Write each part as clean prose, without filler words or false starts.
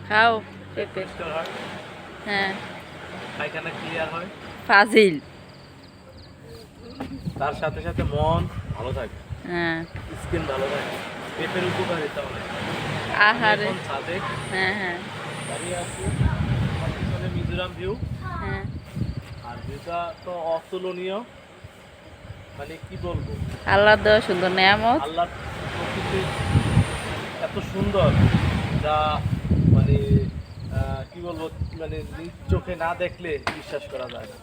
খাও পেঁপে। পরিষ্কার হয়, হ্যাঁ পায়খানা ক্লিয়ার হয়, ফাজিল। তার সাথে সাথে মন ভালো থাকে, হ্যাঁ স্কিন ভালো থাকে। পেঁপের উপকারিতা অনেক। আমি আহারে। এখন ছাদে হ্যাঁ হ্যাঁ দাঁড়িয়ে আছি, আমার পিছনে মিজোরাম ভিউ। হ্যাঁ আর ভিউটা তো অতুলনীয়, মানে কি বলবো, আল্লাহর দেওয়া সুন্দর নেয়ামত। আল্লাহ প্রকৃতি এত সুন্দর, যা মানে কি বলবো, মানে নিজ চোখে না দেখলে বিশ্বাস করা যায় না।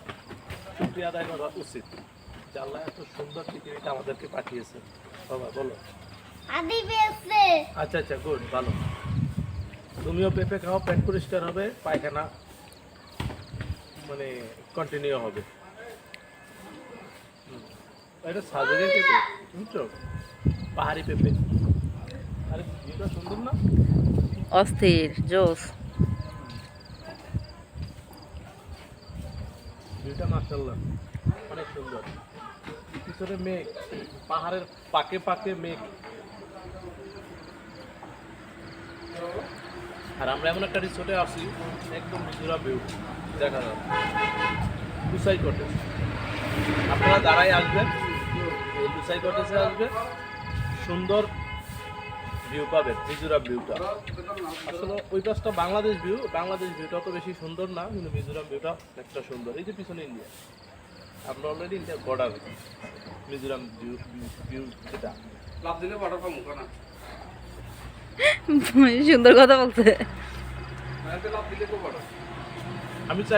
শুকরিয়া আদায় করা উচিত যে আল্লাহ এত সুন্দর পৃথিবীটা আমাদেরকে পাঠিয়েছে। বাবা বলো। আচ্ছা আচ্ছা, গুড, ভালো। তুমিও পেঁপে খাও, পেট পরিষ্কার হবে, পায়খানা মানে কন্টিনিউ হবে। এটা সাজেকের পেঁপে, বুঝছো, পাহাড়ি পেঁপে। আরে ভিউটা সুন্দর না? অস্থির জোস। ভিউটা মাশাআল্লাহ অনেক সুন্দর। পিছনে মেঘ, পাহাড়ের পাকে পাকে মেঘ। আর আমরা এমন একটা রিসোর্টে আসি, একদম মিজোরাম ভিউ দেখা যাবে, লুসাই কটেজ। আপনারা যারাই আসবেন এই লুসাই কটেজে আসবেন, সুন্দর ভিউ পাবেন, মিজোরাম ভিউটা। আসলে ওই পাশটা বাংলাদেশ ভিউ, বাংলাদেশ ভিউটা তো বেশি সুন্দর না, কিন্তু মিজোরাম ভিউটা একটা সুন্দর। এই যে পিছনে ইন্ডিয়া, আমরা অলরেডি ইন্ডিয়ার বর্ডার। মিজোরাম ভিউ ভিউ যেটা লাভ দিলে বর্ডার পাবো না, সুন্দর কথা বলছে। আমি চাই